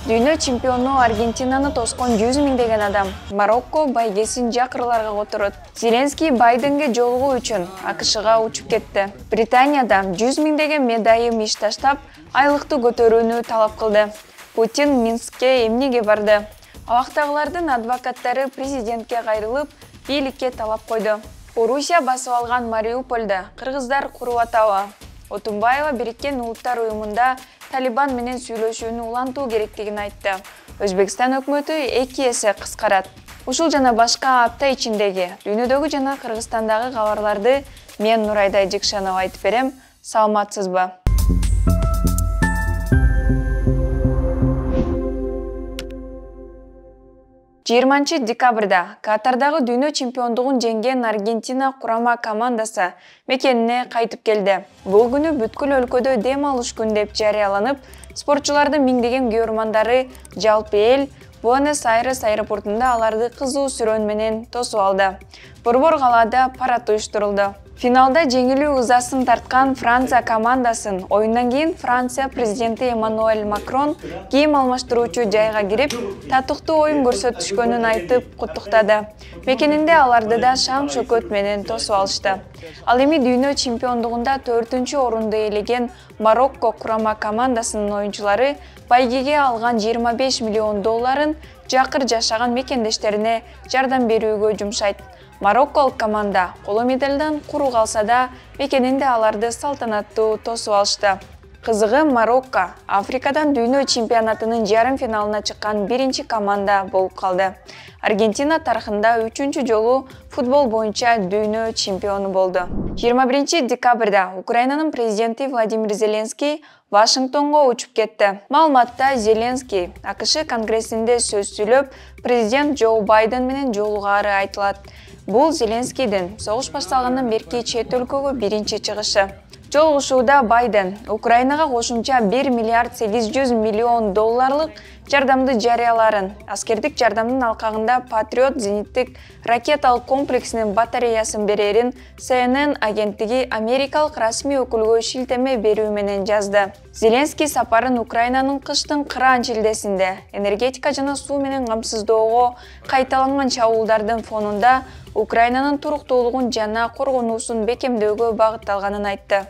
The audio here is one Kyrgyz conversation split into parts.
Дүйнө чемпиону Аргентинаны тоскон 100 миңдеген адам Марокко байгесин жакырларга которот. Зеленский Байденге жолугуу үчүн АКШга учуп кетти. Британияда 100 миңдеген медайым иш таштап, айлыкты көтөрүүнү талап кылды. Путин Минскке эмнеге барды? Абактагылардын адвокаттары президентке кайрылып, бийликке талап койду. Орусия басып алган Мариупольда кыргыздар куруп атабы? Отунбаева Бириккен Улуттар уюмунда Талибан менен сүйлөшүүнү улантуу керектигин айтты. Өзбекстан өкмөтү 2 эсе кыскарат. Ушул жана башка апта ичиндеги дүйнөдөгү жана Кыргызстандагы кабарларды мен Нурайда Жикшанова айтып берем. Саламатсызбы? 20 декабрда Катардагы дүйнө чемпиондугун жеңген Аргентина курама командасы мекенине кайтып келди. Бул күнү бүткүл өлкөдө дем алыш күн деп жарыяланып, спортчулардын миңдеген көрөрмандары жалпы эл Буэнос-Айрес аэропортунда аларды кызуу сүрөн менен тосуп алды. Борбор калаада парад уюштурулду. Финалда жеңилүү ызасын тарткан Франция командасын оюндан кийин Франция президенти Эммануэль Макрон кийим алмаштыруучу жайга кирип, татыктуу оюн көрсөтүшкөнүн айтып куттуктады. Мекенинде аларды да шам шөкөт менен тосуп алышты. Ал эми дүйнө чемпиондугунда 4-чү орунду ээлеген Марокко курама командасынын оюнчулары байгеге алган 25 миллион долларын жакыр жашаган мекендештерине жардам берүүгө жумшайт. Марокколук команда коло медалдан куру калса да, мекенинде аларды салтанаттуу тосуп алышты. Кызыгы Марокко Африкадан дүйнө чемпионатынын жарым финалына чыккан биринчи команда болуп калды. Аргентина тарыхында 3-чү жолу футбол боюнча дүйнө чемпиону болду. 21 декабрда Украинанын президенти Владимир Зеленский Вашингтонго учуп кетти. Маалыматта Зеленский АКШ конгрессинде сөз сүйлөп, президент Джо Байден менен жолугаары айтылат. Бул Зеленскийдин согуш башталгандан берки чет өлкөгө биринчи чыгышы. Жолугушууда Байден Украинага кошумча 1 миллиард 800 миллион долларлык жардамды жарыяларын, аскердик жардамдын алкагында Патриот зениттик ракеталык комплексинин батареясын берерин CNN агенттиги америкалык расмий өкүлгө шилтеме берүү менен жазды. Зеленский сапарын Украинанын кыштын кыраан чилдесинде энергетика жана суу менен камсыздоого кайталанган чабуулдардын фонунда Украинанын туруктуулугун жана коргонуусун бекемдөөгө багытталганын айтты.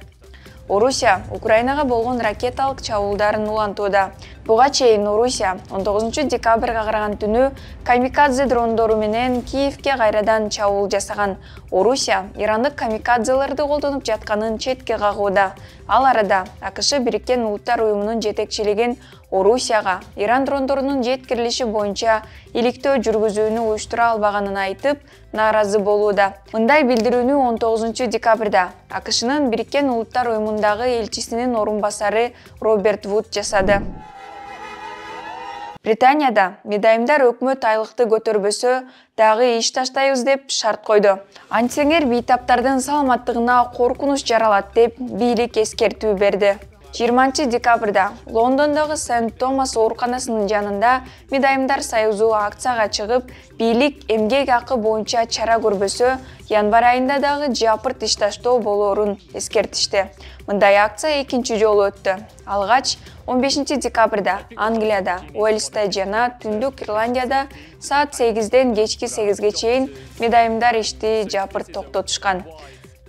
Орусия Украинага болгон ракеталык чабуулдарын улантууда. Буга чейин Орусия 19 декабрга караган түнү камикадзе дрондору менен Киевке кайрадан чабуул жасаган. Орусия ирандык камикадзелерди колдонуп жатканын четке кагууда. Ал арада АКШ Бириккен Улуттар уюмунун жетекчилигин Орусияга Иран дрондорунун жеткирилиши боюнча иликтөө жүргүзүүнү уюштура албаганын айтып, нааразы болууда. Мындай билдирүүнү 19 декабрда АКШнын Бириккен Улуттар уюмундагы элчисинин орун басары Роберт Вуд жасады. Британияда медайымдар өкмөт айлыкты көтөрбөсө дагы иш таштайбыз деп шарт койду. Антисеңер бейтаптардын саламаттыгына коркунуч жаралат деп бийлик эскертүү берди. 20 декабрда Лондондогу Сент Томас ооруканасынын жанында Медайымдар союзу акцияга чыгып, бийлик эмгек акы боюнча чара көрбөсө, январь айында дагы жапырт иш таштоо болоорун эскертишти. Мындай акция 2-чи жолу өттү. Алгач 15 декабрда Англияда, Уэльсте жана Түндүк Ирландияда саат 8-ден кечки 8-ге чейин медайымдар ишти жапырт токтотушкан.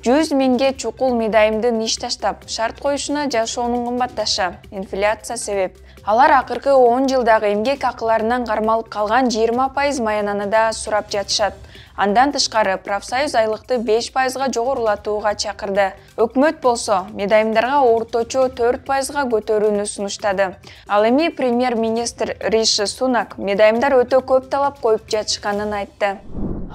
100 миңге чукул медайымдын иш таштап, шарт коюшуна жашоонун кымбатташы, инфляция себеп. Алар акыркы 10 жылдагы эмгек акыларынан кармалып калган 20% маянаны да сурап жатышат. Андан тышкары профсоюз айлыкты 5%га жогорулатууга чакырды. Өкмөт болсо медайымдарга орточо 4%га көтөрүүнү сунуштады. Ал эми премьер-министр Риши Сунак медайымдар өтө көп талап коюп жатышканын айтты.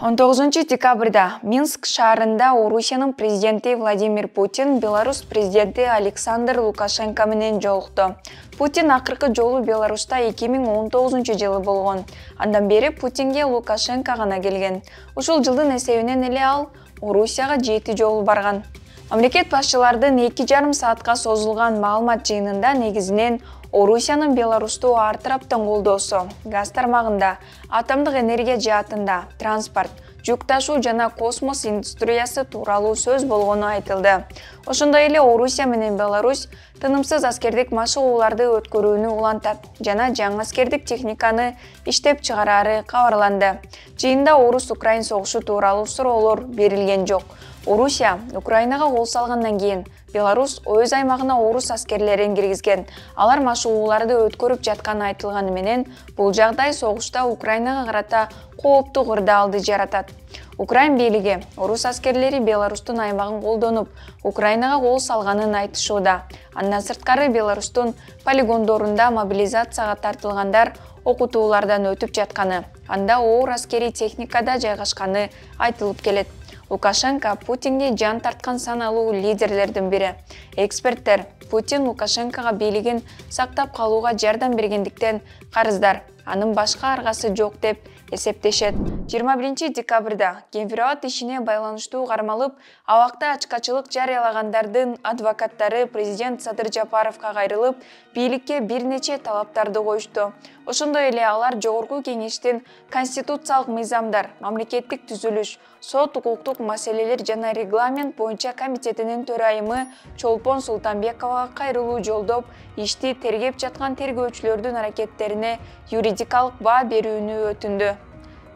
19 декабрда Минск шаарында Орусиянын президенти Владимир Путин Беларусь президенти Александр Лукашенко менен жолукту. Путин акыркы жолу Беларусьта 2019 жылы болгон. Андан бери Путинге Лукашенко гана келген. Ушул жылдын эсебинен эле ал Орусияга 7 жолу барган. Мамлекет башчылардын 2,5 саатка созулган маалымат жыйынында негизинен Орусиянын Беларусту ар тараптан колдоосу, газ тармагында, атомдук энергия жаатында, транспорт, жүк ташуу жана космос индустриясы тууралуу сөз болгону айтылды. Ошондой эле Орусия менен Беларусь тынымсыз аскердик машыгууларды өткөрүүнү улантат жана жаңы аскердик техниканы иштеп чыгарары кабарланды. Жыйында Орус-Украин согушу тууралуу суроолор берилген жок. Орусия Украинага кол салгандан кийин Беларусь өз аймагына орус аскерлерин киргизген. Алар машыгууларды өткөрүп жатканы айтылганы менен, бул жагдай согушта Украинага карата кооптуу кырдаалды жаратат. Украин бийлиги орус аскерлери Беларустун аймагын колдонуп, Украинага кол салганын айтышууда. Андан сырткары Беларустун полигондорунда мобилизацияга тартылгандар окутуулардан өтүп жатканы, анда оор аскери техникада жайгашканы айтылып келет. Лукашенко Путинге жан тарткан саналуу лидерлердин бири. Эксперттер Путин Лукашенкоға бийлигин сактап калууга жардам бергендиктен карыздар, анын башка аргасы жок деп эсептешет. 21 декабрда Генпират ишине байланыштуу кармалып, абакта ачкачылык жарыялагандардын адвокаттары президент Садыр Жапаровго кайрылып, бийликке бир нече талаптарды коюшту. Ошондой эле алар жогорку кеңештин конституциялык мыйзамдар, мамлекеттик түзүлүш, сот укуктук маселелер жана регламент боюнча комитетинин төрайымы Чолпон Султанбековага кайрылуу жолдоп, ишти тергеп жаткан тергөөчүлөрдүн аракеттерине юридикалык баа берүүнү өтүндү.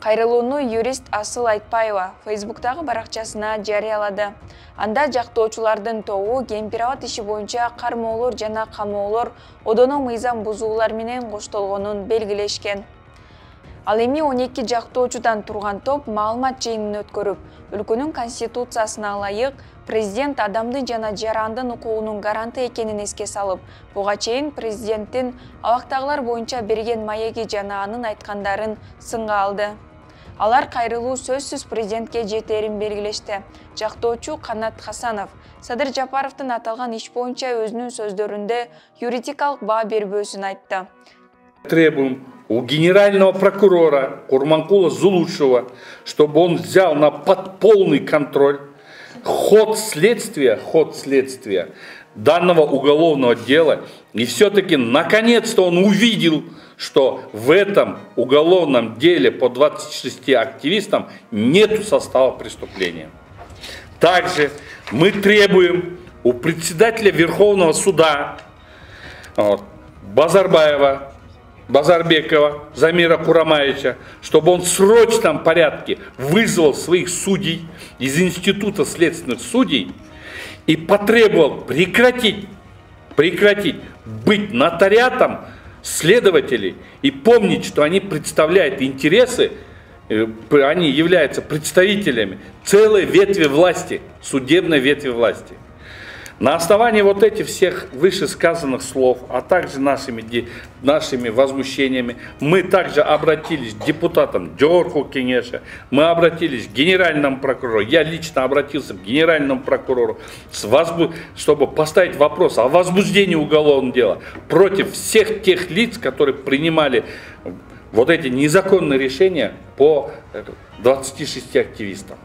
Кайрылууну юрист Асыл Айтпаева Фейсбуктагы баракчасына жарыялады. Анда жактоочулардын тобу Генпират иши боюнча кармоолор жана камоолор одоно мыйзам бузуулар менен коштолгонун белгилешкен. Ал эми 12 жактоочудан турган топ маалымат жыйынын өткөрүп, өлкөнүн конституциясына ылайык президент адамдын жана жарандын укугунун гаранты экенин эске салып, буга чейин президенттин абактагылар боюнча берген маеги жана анын айткандарын сынга алды. Алар кайрылуу сөзсүз президентке жетерин белгилешти. Жактоочу Канат Хасанов Садыр Жапаровдун аталган иш боюнча өзүнүн сөздөрүндө юридикалык баа бербөөсүн айтты. Требуем у генерального прокурора Курманкула Зулушева, чтобы он взял на полный контроль ход следствия данного уголовного дела. И все-таки наконец-то он увидел, что в этом уголовном деле по 26 активистам нет состава преступления. Также мы требуем у председателя Верховного суда Базарбекова Замира Курамаевича, чтобы он в срочном порядке вызвал своих судей из Института следственных судей и потребовал прекратить быть нотариатом следователей и помнить, что они представляют интересы, они являются представителями целой ветви власти, судебной ветви власти. На основании вот этих всех вышесказанных слов, а также нашими возмущениями, мы также обратились к депутатам Жогорку Кеңеша, мы обратились к генеральному прокурору, я лично обратился к генеральному прокурору, чтобы поставить вопрос о возбуждении уголовного дела против всех тех лиц, которые принимали вот эти незаконные решения по 26 активистам.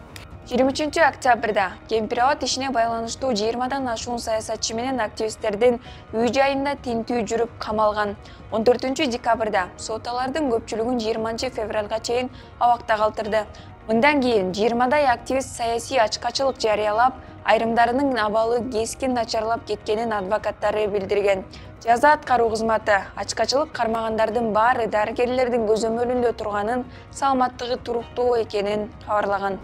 23 октябрда Генпират ишине байланыштуу 20-дан ашуун саясатчы менен активисттердин үй жайында тинтүү жүрүп камалган. 14 декабрда сот алардын көпчүлүгүн 20 февралга чейин абакта калтырды. Мындан кийин 20-дай активист саясий ачкачылык жарыялап, айрымдарынын абалы кескин начарлап кеткенин адвокаттары билдирген. Жаза аткаруу кызматы ачкачылык кармагандардын баары дарыгерлердин көзөмөлүндө турганын, саламаттыгы туруктуу экенин кабарлаган.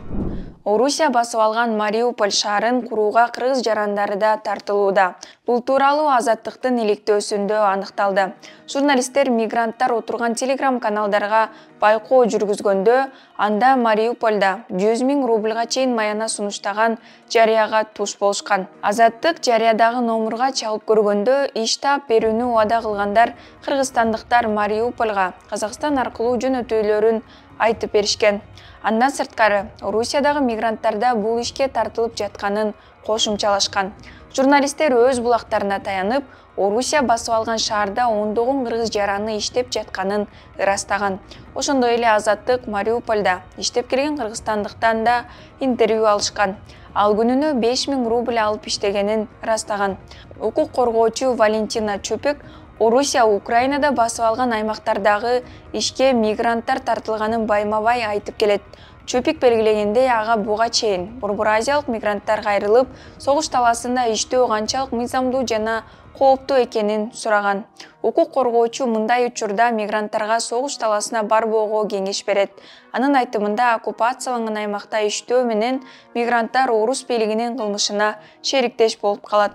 Орусия басып алган Мариуполь шаарын курууга кыргыз жарандары да тартылууда. Бул тууралуу Азаттыктын иликтөөсүндө аныкталды. Журналисттер мигранттар отурган телеграм-каналдарга байкоо жүргүзгөндө, анда Мариупольда 100 000 рубльга чейин маяна сунуштаган жарыяга туш болушкан. Азаттык жарыядагы номурга чалып көргөндө, иш таап берүүнү убада кылгандар кыргызстандыктар Мариупольга Казакстан аркылуу жөнөтүүлөрүн айтып беришкен. Андан сырткары, Орусиядагы мигранттарда бул ишке тартылып жатканын кошумчалашкан. Журналисттер өз булактарына таянып, Орусия басып алган шаарда ондогон кыргыз жараны иштеп жатканын ырастаган. Ошондой эле Азаттык Мариупольда иштеп келген кыргызстандыктан да интервью алышкан. Ал күнүнө 5 000 рубль алып иштегенин ырастаган. Укук коргоочу Валентина Чупик Орусия Украинада басып алган аймактардагы ишке мигранттар тартылганын байма-бай айтып келет. Чөпик белгилегендей ага буга чейин Борбор Азиялык мигранттар кайрылып, согуш таласында иштөө канчалык мыйзамдуу жана кооптуу экенин сураган. Укук коргоочу мындай учурда мигранттарга согуш таласына барбоого кеңеш берет. Анын айтымында оккупацияланган аймакта иштөө менен мигранттар орус бийлигинин кылмышына шериктеш болуп калат.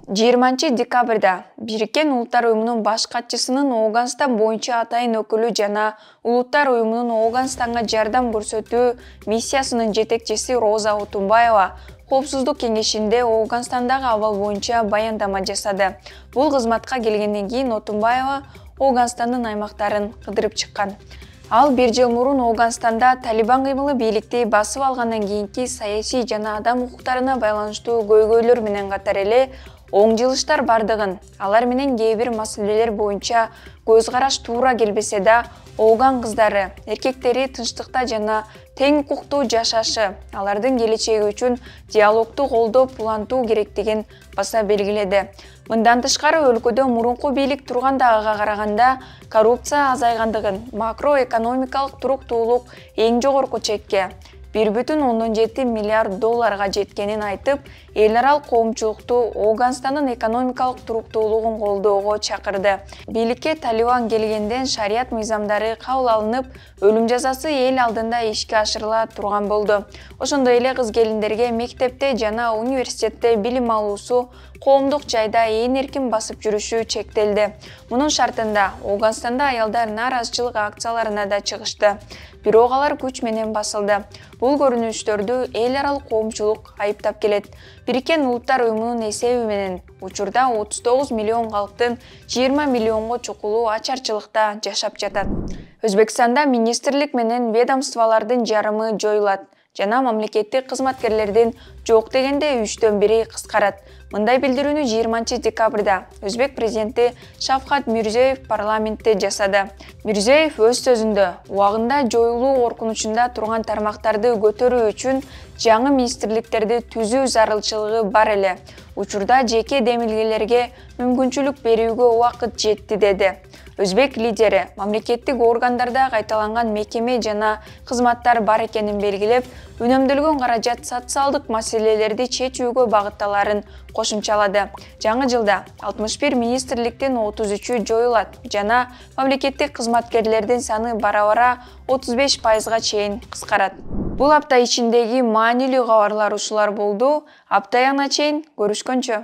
20 декабрда Бириккен Улуттар уюмунун баш катчысынын Ооганстан боюнча атайын өкүлү жана Улуттар уюмунун Ооганстанга жардам көрсөтүү миссиясынын жетекчиси Роза Отунбаева Коопсуздук кеңешинде Ооганстандагы абал боюнча баяндама жасады. Бул кызматка келгенден кийин Отунбаева Ооганстандын аймактарын кыдырып чыккан. Ал 1 жыл мурун Ооганстанда Талибан кыймылы бийликти басып алгандан кийинки саясий жана адам укуктарына байланыштуу көйгөйлөр менен катар эле оң жылыштар бардыгын, алар менен кээ бир маселелер боюнча көз караш туура келбесе да, Ооган кыздары, эркектери тынчтыкта жана тең укуктуу жашашы, алардын келечеги үчүн диалогду колдоп улантуу керектигин баса белгиледи. Мындан тышкары өлкөдө мурунку бийлик тургандагыга караганда коррупция азайгандыгын, макроэкономикалык туруктуулук эң жогорку чекке 1,7 миллиард долларга жеткенин айтып, эл аралык коомчулукту Ооганстандын экономикалык туруктуулугун колдоого чакырды. Бийликке Талибан келгенден шарият мыйзамдары кабыл алынып, өлүм жазасы эл алдында ишке ашырыла турган болду. Ошондой эле кыз келиндерге мектепте жана университетте билим алуусу, коомдук жайда ээн эркин басып жүрүшү чектелди. Мунун шартында Ооганстанда аялдар нааразычылык акцияларына да чыгышты. Бирок алар күч менен басылды. Бул көрүнүштөрдү эл аралык коомчулук айыптап келет. Бириккен Улуттар уюмунун эсеби менен учурда 39 миллион калктын 20 миллионго чукулу ачарчылыкта жашап жатат. Өзбекстанда министрлик менен ведомстволордун жарымы жоюлат жана мамлекеттик кызматкерлердин жок дегенде 3/1 кыскарат. Мындай билдирүүнү 20 декабрда Өзбек президенти Шавкат Мирзиёев парламентте жасады. Мирзиёев өз сөзүндө убагында жоюлуу коркунучунда турган тармактарды көтөрүү үчүн жаңы министрликтерди түзүү зарылчылыгы бар эле. Учурда жеке демилгелерге мүмкүнчүлүк берүүгө убакыт жетти деди. Өзбек лидери мамлекеттик органдарда кайталанган мекеме жана кызматтар бар экенин белгилеп, үнөмдөлгөн каражат социалдык маселелерди чечүүгө багытталарын кошумчалады. Жаңы жылда 61 министрликтин 33-ү жоюлат жана мамлекеттик кызматкерлердин саны бара-бара 35%га чейин кыскарат. Бул апта ичиндеги маанилүү кабарлар ушулар болду. Аптаяна чейин көрүшкөнчө.